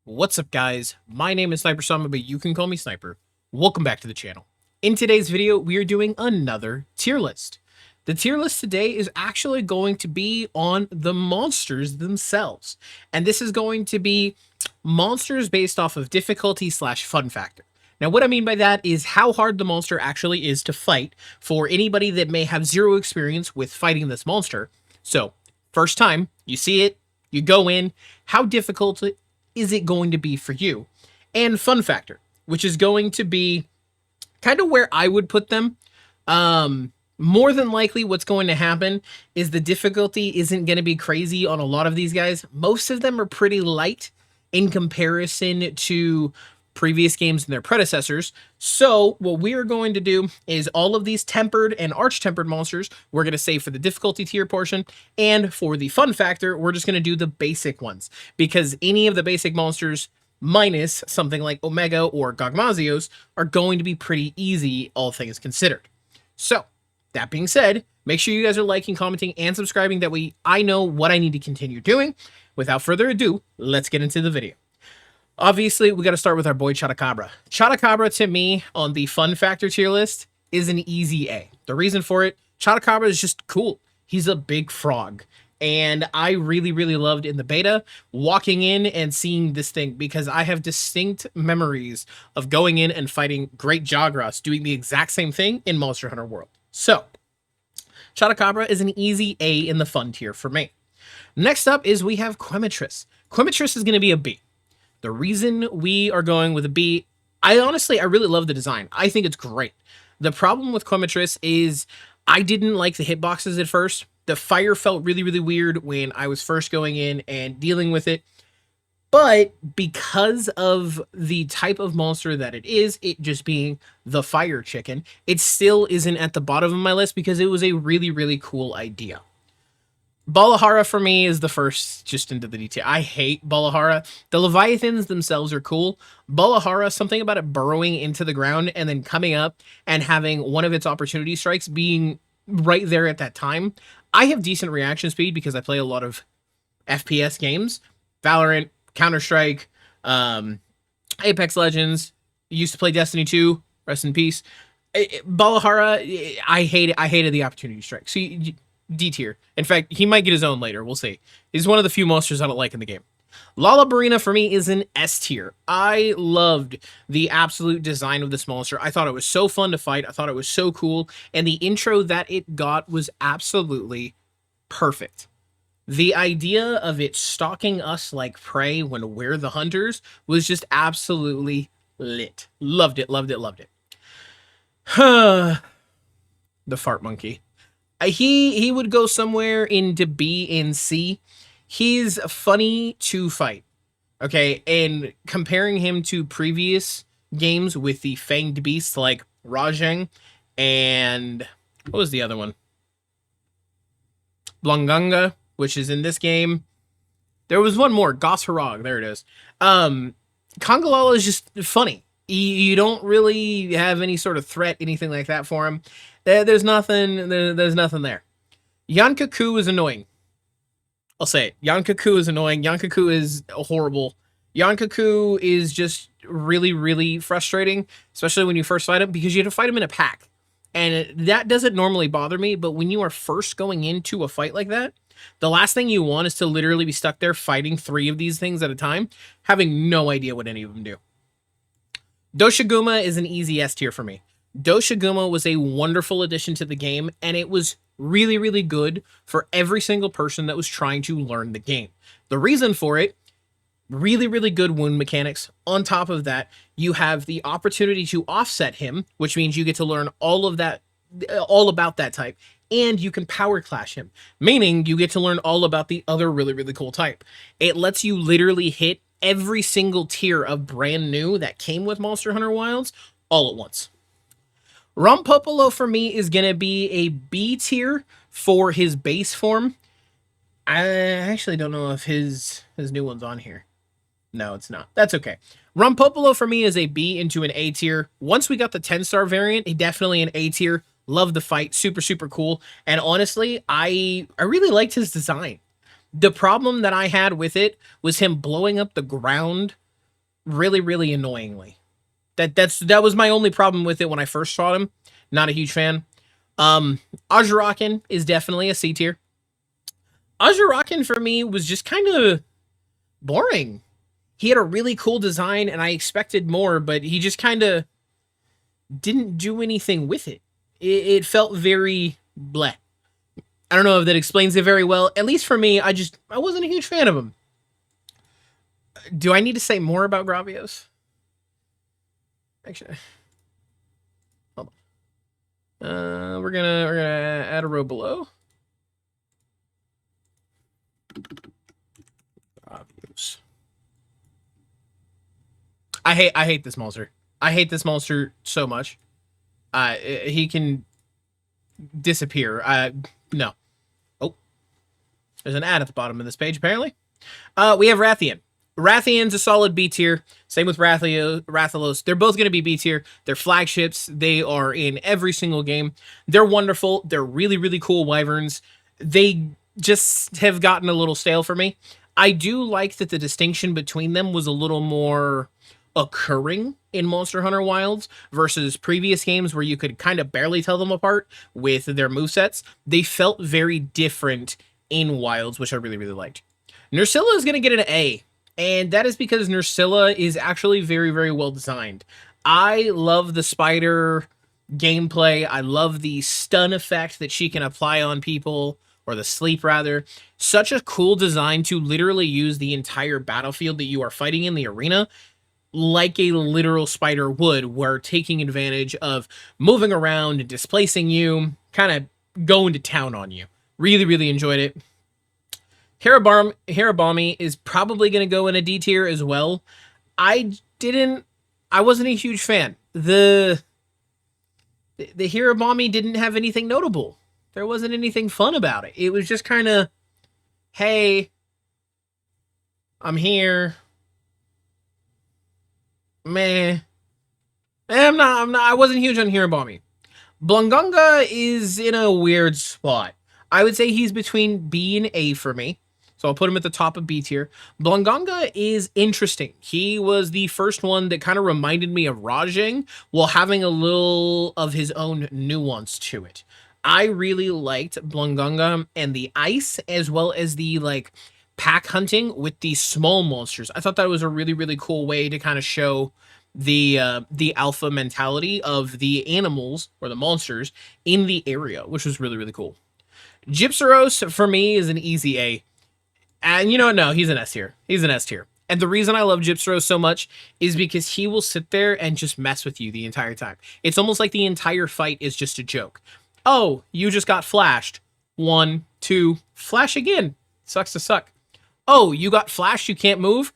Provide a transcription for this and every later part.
What's up, guys? My name is SnyperSama, but you can call me Sniper. Welcome back to the channel. In today's video, we are doing another tier list. The tier list today is actually going to be on the monsters themselves. And this is going to be monsters based off of difficulty slash fun factor. Now, what I mean by that is how hard the monster actually is to fight for anybody that may have zero experience with fighting this monster. So, first time you see it, you go in, how difficult is it going to be for you? And fun factor, which is going to be kind of where I would put them. More than likely, what's going to happen is the difficulty isn't going to be crazy on a lot of these guys. Most of them are pretty light in comparison to previous games and their predecessors. So what we are going to do is all of these tempered and arch-tempered monsters, we're going to save for the difficulty tier portion, and for the fun factor, we're just going to do the basic ones, because any of the basic monsters minus something like Omega or Gogmazios are going to be pretty easy, all things considered. So, that being said, make sure you guys are liking, commenting, and subscribing. That way I know what I need to continue doing. Without further ado, let's get into the video. Obviously, we got to start with our boy Chotacabra. Chotacabra, to me, on the fun factor tier list, is an easy A. The reason for it, Chotacabra is just cool. He's a big frog. And I really loved in the beta walking in and seeing this thing, because I have distinct memories of going in and fighting Great Jagras doing the exact same thing in Monster Hunter World. So, Chotacabra is an easy A in the fun tier for me. Next up is we have Quemetris. Quemetris is going to be a B. The reason we are going with a B, I really love the design. I think it's great. The problem with Quemetris is I didn't like the hitboxes at first. The fire felt really weird when I was first going in and dealing with it. But because of the type of monster that it is, it just being the fire chicken, it still isn't at the bottom of my list because it was a really cool idea. Balahara for me is the first just into the detail. I hate Balahara. The Leviathans themselves are cool. Balahara, something about it burrowing into the ground and then coming up and having one of its opportunity strikes being right there at that time. I have decent reaction speed because I play a lot of FPS games. Valorant, Counter-Strike, Apex Legends. Used to play Destiny 2. Rest in peace. Balahara, I hate it. I hated the opportunity strike. So D tier. In fact, he might get his own later. We'll see. He's one of the few monsters I don't like in the game. Lalabarina for me is an S tier. I loved the absolute design of this monster. I thought it was so fun to fight. I thought it was so cool. And the intro that it got was absolutely perfect. The idea of it stalking us like prey when we're the hunters was just absolutely lit. Loved it. The fart monkey. He would go somewhere into B and C. He's funny to fight. Okay, and comparing him to previous games with the fanged beasts like Rajang and what was the other one? Blanganga, which is in this game. There was one more, Gosharog. There it is. Kongalala is just funny. You don't really have any sort of threat, anything like that for him. There's nothing there. Yankaku is annoying. I'll say it. Yankaku is annoying. Yankaku is horrible. Yankaku is just really frustrating, especially when you first fight him, because you have to fight him in a pack. And that doesn't normally bother me, but when you are first going into a fight like that, the last thing you want is to literally be stuck there fighting 3 of these things at a time, having no idea what any of them do. Doshiguma is an easy S tier for me. Doshiguma was a wonderful addition to the game, and it was really good for every single person that was trying to learn the game. The reason for it, really good wound mechanics. On top of that, you have the opportunity to offset him, which means you get to learn all about that type, and you can power clash him, meaning you get to learn all about the other really cool type. It lets you literally hit every single tier of brand new that came with Monster Hunter Wilds all at once. Rompopolo for me is going to be a B tier for his base form. I actually don't know if his new one's on here. No, it's not. That's okay. Rompopolo for me is a B into an A tier. Once we got the 10-star variant, he definitely an A tier. Love the fight. Super cool. And honestly, I really liked his design. The problem that I had with it was him blowing up the ground really, really annoyingly. That was my only problem with it when I first saw him. Not a huge fan. Um, Azuraken is definitely a C tier. Azuraken for me was just kind of boring. He had a really cool design, and I expected more, but he just kind of didn't do anything with it. It felt very bleh. I don't know if that explains it very well. At least for me, I wasn't a huge fan of him. Do I need to say more about Gravios? Actually, hold on. We're gonna add a row below. Gravios. I hate this monster. I hate this monster so much. He can disappear. No. Oh, there's an ad at the bottom of this page, apparently. We have Rathian. Rathian's a solid B tier. Same with Rathalos. They're both going to be B tier. They're flagships. They are in every single game. They're wonderful. They're really, really cool wyverns. They just have gotten a little stale for me. I do like that the distinction between them was a little more occurring in Monster Hunter Wilds versus previous games where you could kind of barely tell them apart with their movesets. They felt very different in Wilds, which I really, really liked. Nursilla is going to get an A, and that is because Nursilla is actually very, very well designed. I love the spider gameplay. I love the stun effect that she can apply on people, or the sleep rather. Such a cool design to literally use the entire battlefield that you are fighting in the arena like a literal spider would, where taking advantage of moving around and displacing you, kind of going to town on you. Really, really enjoyed it. Harabami is probably going to go in a D tier as well. I wasn't a huge fan. The Harabami didn't have anything notable. There wasn't anything fun about it. It was just kind of, hey, I'm here. Meh. I wasn't huge on Hirabami. Blungunga is in a weird spot. I would say he's between B and A for me. So I'll put him at the top of B tier. Blungunga is interesting. He was the first one that kind of reminded me of Rajang while having a little of his own nuance to it. I really liked Blungunga and the ice, as well as the pack hunting with these small monsters. I thought that was a really, really cool way to kind of show the alpha mentality of the animals or the monsters in the area, which was really, really cool. Gypsaros for me is an easy A. And you know what? No, he's an S tier. He's an S tier. And the reason I love Gypsaros so much is because he will sit there and just mess with you the entire time. It's almost like the entire fight is just a joke. Oh, you just got flashed. 1, 2, flash again. Sucks to suck. Oh, you got flashed, you can't move?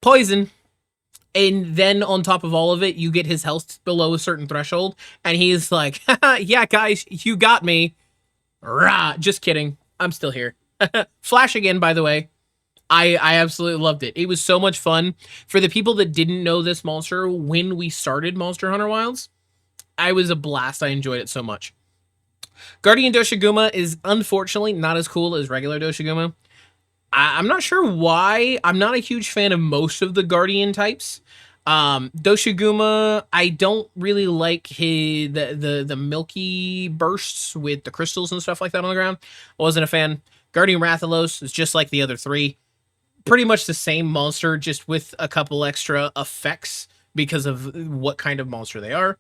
Poison. And then on top of all of it, you get his health below a certain threshold, and he's like, yeah, guys, you got me. Rah, just kidding. I'm still here. Flash again, by the way. I absolutely loved it. It was so much fun. For the people that didn't know this monster when we started Monster Hunter Wilds, I was a blast. I enjoyed it so much. Guardian Doshiguma is unfortunately not as cool as regular Doshiguma. I'm not sure why. I'm not a huge fan of most of the Guardian types. Doshiguma, I don't really like the milky bursts with the crystals and stuff like that on the ground. I wasn't a fan. Guardian Rathalos is just like the other three. Pretty much the same monster, just with a couple extra effects because of what kind of monster they are.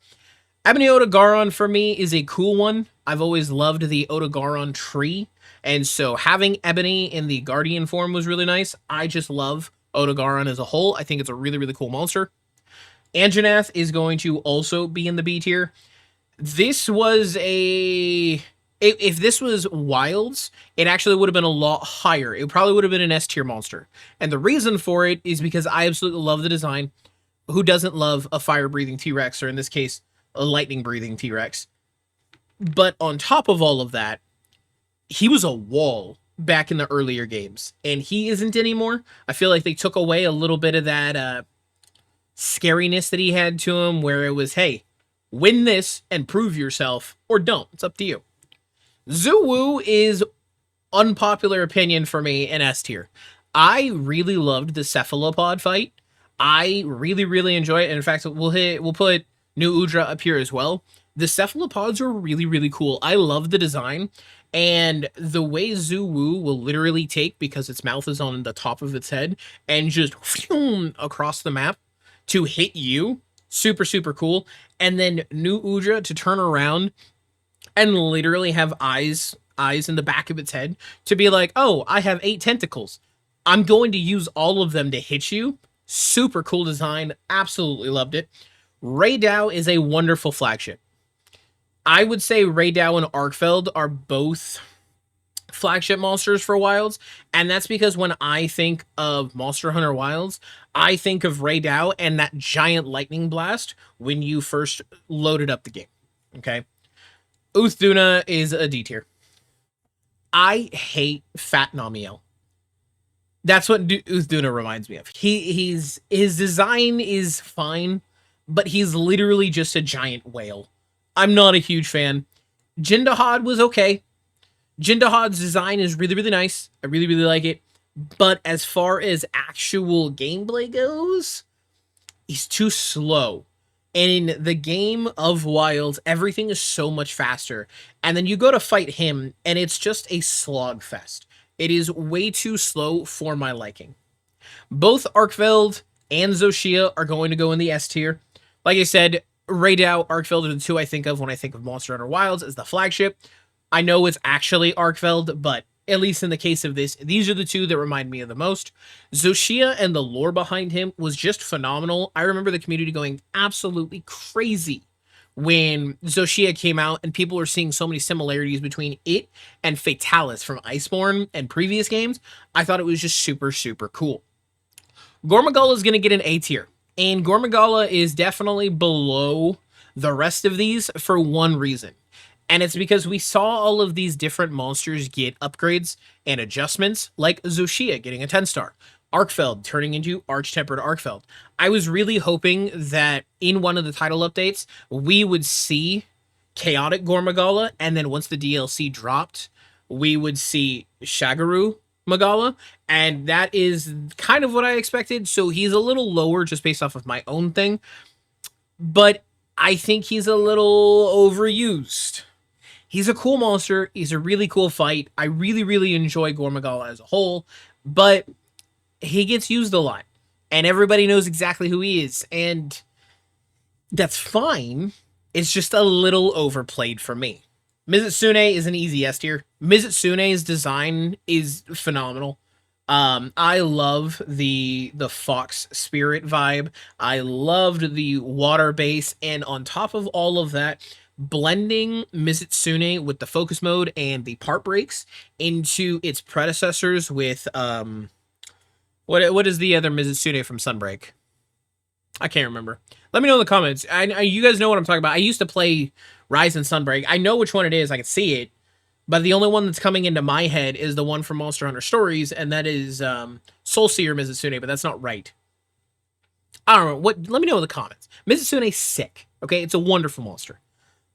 Ebony Odogaron for me is a cool one. I've always loved the Odogaron tree, and so having Ebony in the Guardian form was really nice. I just love Odogaron as a whole. I think it's a really, really cool monster. Anjanath is going to also be in the B tier. This was a... If this was Wilds, it actually would have been a lot higher. It probably would have been an S tier monster. And the reason for it is because I absolutely love the design. Who doesn't love a fire-breathing T-Rex, or in this case, a lightning-breathing T-Rex? But on top of all of that, he was a wall back in the earlier games, and he isn't anymore. I feel like they took away a little bit of that scariness that he had to him, where it was, hey, win this and prove yourself, or don't. It's up to you. Zuwu is unpopular opinion for me in S tier. I really loved the cephalopod fight. I really, really enjoy it. And in fact, we'll put New Udra up here as well. The cephalopods are really, really cool. I love the design. And the way Zhu Wu will literally take, because its mouth is on the top of its head, and just across the map to hit you. Super, super cool. And then New Udra to turn around and literally have eyes in the back of its head to be like, oh, I have 8 tentacles. I'm going to use all of them to hit you. Super cool design. Absolutely loved it. Ray Dow is a wonderful flagship. I would say Ray Dow and Arkfeld are both flagship monsters for Wilds, and that's because when I think of Monster Hunter Wilds, I think of Ray Dow and that giant lightning blast when you first loaded up the game. Okay, Uthduna is a D tier. I hate Fat Namiel. That's what Uthduna reminds me of. His design is fine, but he's literally just a giant whale. I'm not a huge fan. Jindahad was okay. Jindahad's design is really, really nice. I really, really like it. But as far as actual gameplay goes, he's too slow. And in the game of Wilds, everything is so much faster. And then you go to fight him, and it's just a slog fest. It is way too slow for my liking. Both Arkfeld and Zoshia are going to go in the S tier. Like I said, Raydow, Arkfeld are the two I think of when I think of Monster Hunter Wilds as the flagship. I know it's actually Arkfeld, but at least in the case of this, these are the two that remind me of the most. Zoshia and the lore behind him was just phenomenal. I remember the community going absolutely crazy when Zoshia came out, and people were seeing so many similarities between it and Fatalis from Iceborne and previous games. I thought it was just super, super cool. Gormagala is going to get an A tier, and Gormagala is definitely below the rest of these for one reason. And it's because we saw all of these different monsters get upgrades and adjustments, like Zoshia getting a 10-star, Arkfeld turning into Arch-Tempered Arkfeld. I was really hoping that in one of the title updates, we would see Chaotic Gormagala, and then once the DLC dropped, we would see Shagaru Magala, and that is kind of what I expected. So he's a little lower just based off of my own thing, but I think he's a little overused. He's a cool monster. He's a really cool fight. I really, really enjoy Gormagala as a whole, but he gets used a lot, and everybody knows exactly who he is, and that's fine. It's just a little overplayed for me. Mizitsune is an easy S tier. Mizitsune's design is phenomenal. I love the fox spirit vibe. I loved the water base, and on top of all of that, blending Mizitsune with the focus mode and the part breaks into its predecessors with what is the other Mizitsune from Sunbreak? I can't remember. Let me know in the comments. You guys know what I'm talking about. I used to play Rise and Sunbreak. I know which one it is. I can see it. But the only one that's coming into my head is the one from Monster Hunter Stories, and that is Soulseer Mizitsune, but that's not right. I don't know. Let me know in the comments. Mizitsune's sick. Okay, it's a wonderful monster.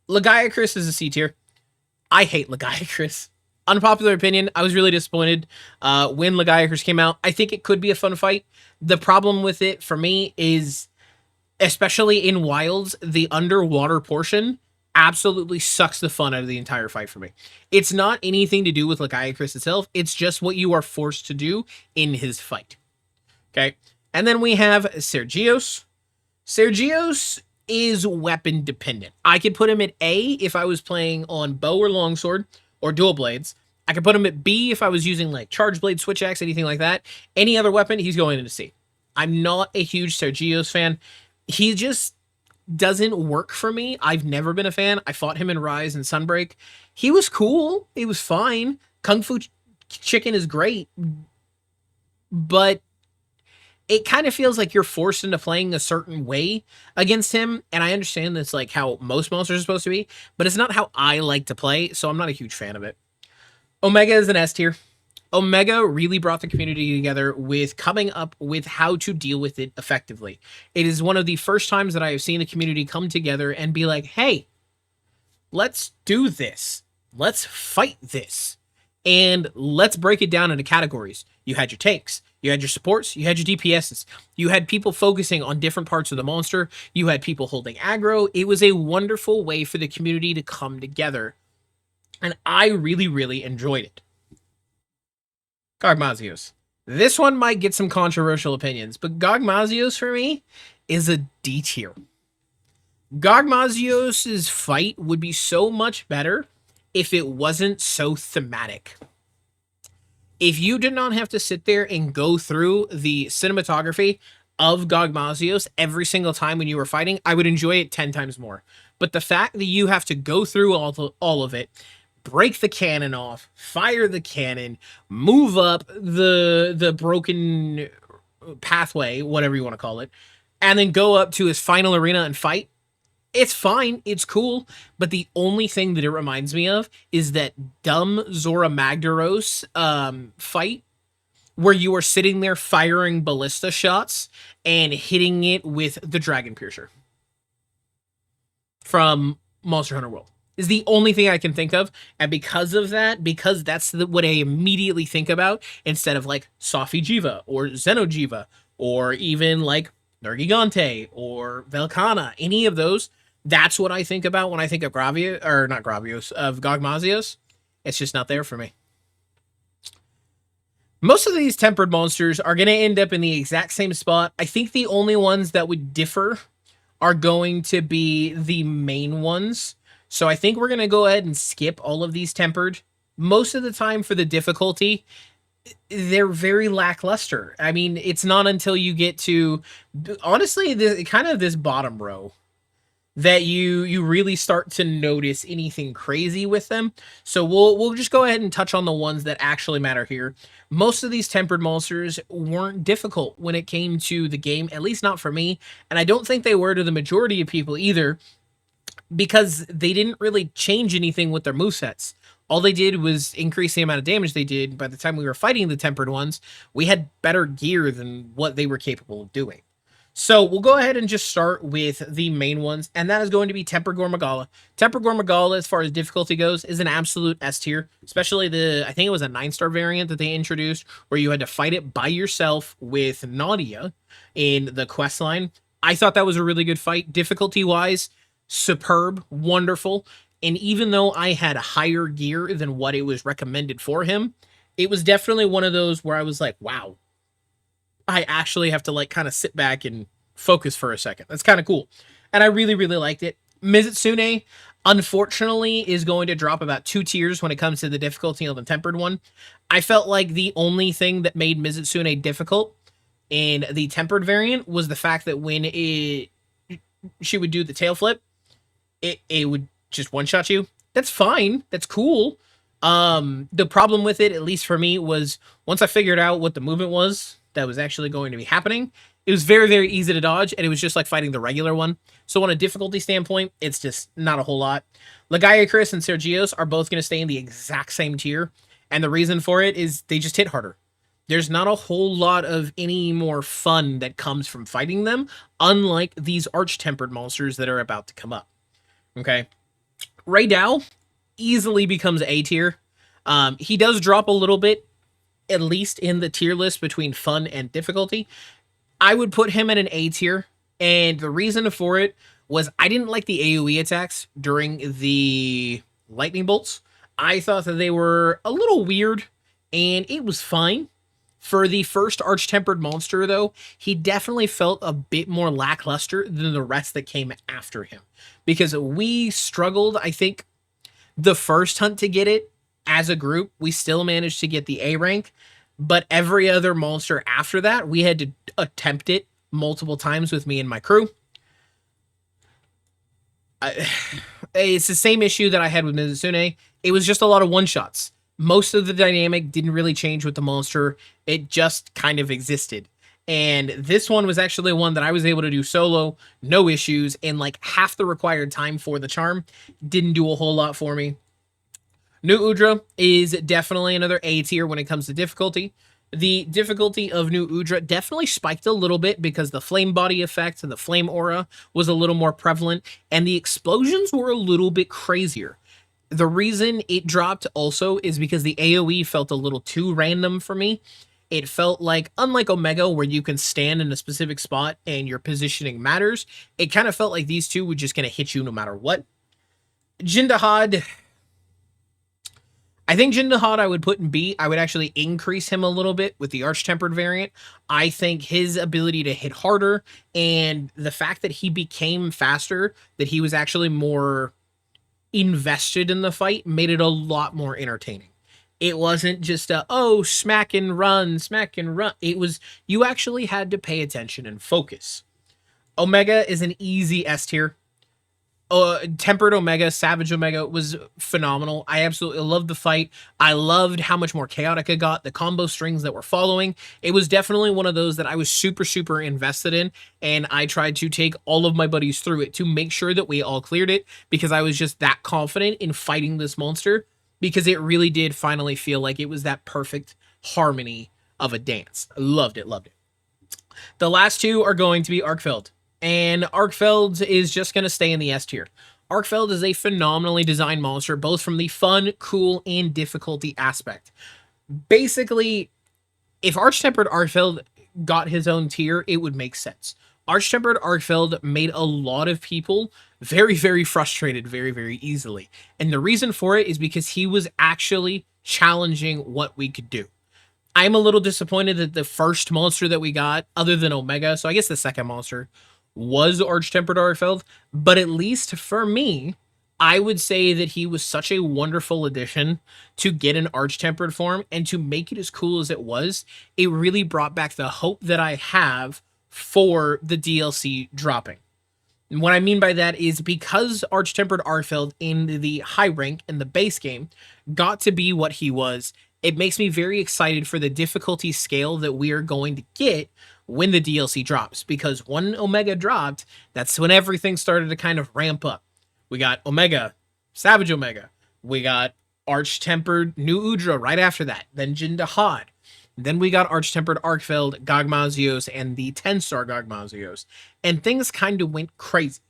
Lagiacrus is a C tier. I hate Lagiacrus. Unpopular opinion, I was really disappointed when Lagiacrus came out. I think it could be a fun fight. The problem with it for me is, especially in Wilds, the underwater portion absolutely sucks the fun out of the entire fight for me. It's not anything to do with Lagiacrus itself. It's just what you are forced to do in his fight. Okay. And then we have Sergios. Sergios is weapon dependent. I could put him at A if I was playing on bow or longsword or dual blades. I could put him at B if I was using like charge blade, switch axe, anything like that. Any other weapon, he's going into C. I'm not a huge Sergios fan. He just doesn't work for me. I've never been a fan. I fought him in Rise and Sunbreak. He was cool. It was fine. Kung Fu Chicken is great. But it kind of feels like you're forced into playing a certain way against him. And I understand that's like how most monsters are supposed to be, but it's not how I like to play. So I'm not a huge fan of it. Omega is an S tier. Omega really brought the community together with coming up with how to deal with it effectively. It is one of the first times that I have seen the community come together and be like, hey, let's do this. Let's fight this. And let's break it down into categories. You had your tanks, You had your supports, you had your DPSs, you had people focusing on different parts of the monster, you had people holding aggro. It was a wonderful way for the community to come together, and I really, really enjoyed it. Gogmazios. This one might get some controversial opinions, but Gogmazios for me is a D tier. Gogmazios' fight would be so much better if it wasn't so thematic. If you did not have to sit there and go through the cinematography of Gogmazios every single time when you were fighting, I would enjoy it 10 times more. But the fact that you have to go through all of it, break the cannon off, fire the cannon, move up the broken pathway, whatever you want to call it, and then go up to his final arena and fight, it's fine, it's cool, but the only thing that it reminds me of is that dumb Zora Magdaros fight where you are sitting there firing ballista shots and hitting it with the Dragon Piercer from Monster Hunter World. Is the only thing I can think of, and because of that, because that's what I immediately think about, instead of like Safi Jiva or Xenojiva or even like Nergigante or Velkhana, any of those, that's what I think about when I think of Gravios, or not Gravios, of Gogmazios. It's just not there for me. Most of these tempered monsters are going to end up in the exact same spot. I think the only ones that would differ are going to be the main ones. So I think we're going to go ahead and skip all of these tempered. Most of the time for the difficulty, they're very lackluster. I mean, it's not until you get to, honestly, this bottom row that you really start to notice anything crazy with them. So we'll just go ahead and touch on the ones that actually matter here. Most of these tempered monsters weren't difficult when it came to the game, at least not for me, and I don't think they were to the majority of people either, because they didn't really change anything with their movesets. All they did was increase the amount of damage they did. By the time we were fighting the tempered ones, we had better gear than what they were capable of doing. So we'll go ahead and just start with the main ones, and that is going to be Tempered Gormagala. Tempered Gormagala, as far as difficulty goes, is an absolute S tier, especially I think it was a 9-star variant that they introduced, where you had to fight it by yourself with Nadia in the quest line. I thought that was a really good fight. Difficulty-wise, superb, wonderful, and even though I had higher gear than what it was recommended for him, it was definitely one of those where I was like, wow, I actually have to like kind of sit back and focus for a second. That's kind of cool. And I really, really liked it. Mizitsune, unfortunately, is going to drop about 2 tiers when it comes to the difficulty on the tempered one. I felt like the only thing that made Mizitsune difficult in the tempered variant was the fact that when she would do the tail flip, it would just one-shot you. That's fine. That's cool. The problem with it, at least for me, was once I figured out what the movement was that was actually going to be happening, it was very, very easy to dodge, and it was just like fighting the regular one. So on a difficulty standpoint, it's just not a whole lot. Lagiacrus and Sergios are both going to stay in the exact same tier, and the reason for it is they just hit harder. There's not a whole lot of any more fun that comes from fighting them, unlike these arch-tempered monsters that are about to come up. Okay? Raydao easily becomes A tier. He does drop a little bit, at least in the tier list between fun and difficulty. I would put him at an A tier, and the reason for it was I didn't like the AoE attacks during the lightning bolts. I thought that they were a little weird, and it was fine. For the first arch-tempered monster, though, he definitely felt a bit more lackluster than the rest that came after him, because we struggled, I think, the first hunt to get it. As a group, we still managed to get the A rank, but every other monster after that, we had to attempt it multiple times with me and my crew. It's the same issue that I had with Mizitsune. It was just a lot of one-shots. Most of the dynamic didn't really change with the monster. It just kind of existed. And this one was actually one that I was able to do solo, no issues, and like half the required time for the charm. Didn't do a whole lot for me. New Udra is definitely another A tier when it comes to difficulty. The difficulty of New Udra definitely spiked a little bit because the flame body effect and the flame aura was a little more prevalent, and the explosions were a little bit crazier. The reason it dropped also is because the AoE felt a little too random for me. It felt like, unlike Omega, where you can stand in a specific spot and your positioning matters, it kind of felt like these two were just going to hit you no matter what. Jindahad, I think Jindahad I would put in B. I would actually increase him a little bit with the Arch-Tempered variant. I think his ability to hit harder and the fact that he became faster, that he was actually more invested in the fight, made it a lot more entertaining. It wasn't just a, oh, smack and run, smack and run. It was, you actually had to pay attention and focus. Omega is an easy S tier. Tempered Omega, Savage Omega was phenomenal. I absolutely loved the fight. I loved how much more chaotic it got, the combo strings that were following. It was definitely one of those that I was super, super invested in, and I tried to take all of my buddies through it to make sure that we all cleared it, because I was just that confident in fighting this monster, because it really did finally feel like it was that perfect harmony of a dance. Loved it, loved it. The last two are going to be Arkfeld. And Arkfeld is just going to stay in the S tier. Arkfeld is a phenomenally designed monster, both from the fun, cool, and difficulty aspect. Basically, if Arch-Tempered Arkfeld got his own tier, it would make sense. Arch-Tempered Arkfeld made a lot of people very, very frustrated very, very easily. And the reason for it is because he was actually challenging what we could do. I'm a little disappointed that the first monster that we got, other than Omega, so I guess the second monster, was Arch-Tempered Arkfeld, but at least for me, I would say that he was such a wonderful addition to get an Arch-Tempered form and to make it as cool as it was. It really brought back the hope that I have for the DLC dropping. And what I mean by that is because Arch-Tempered Arkfeld in the high rank in the base game got to be what he was, it makes me very excited for the difficulty scale that we are going to get when the DLC drops, because when Omega dropped, that's when everything started to kind of ramp up. We got Omega, Savage Omega, we got Arch-Tempered New Udra right after that, then Jindahad, then we got Arch-Tempered Arkfeld, Gogmazios, and the 10-star Gogmazios, and things kind of went crazy.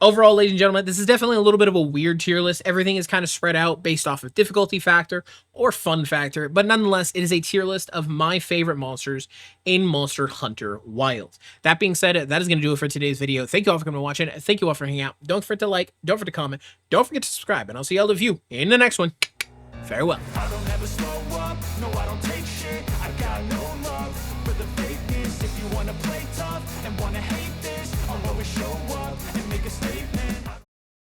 Overall, ladies and gentlemen, this is definitely a little bit of a weird tier list. Everything is kind of spread out based off of difficulty factor or fun factor, but nonetheless, it is a tier list of my favorite monsters in Monster Hunter Wilds. That being said, that is going to do it for today's video. Thank you all for coming and watching. Thank you all for hanging out. Don't forget to like, don't forget to comment, don't forget to subscribe, and I'll see all of you in the next one. Farewell. I don't ever slow up, no I don't take shit. I got no love for the fakeness. If you wanna play tough and wanna hate this, I'll always show up and make a statement.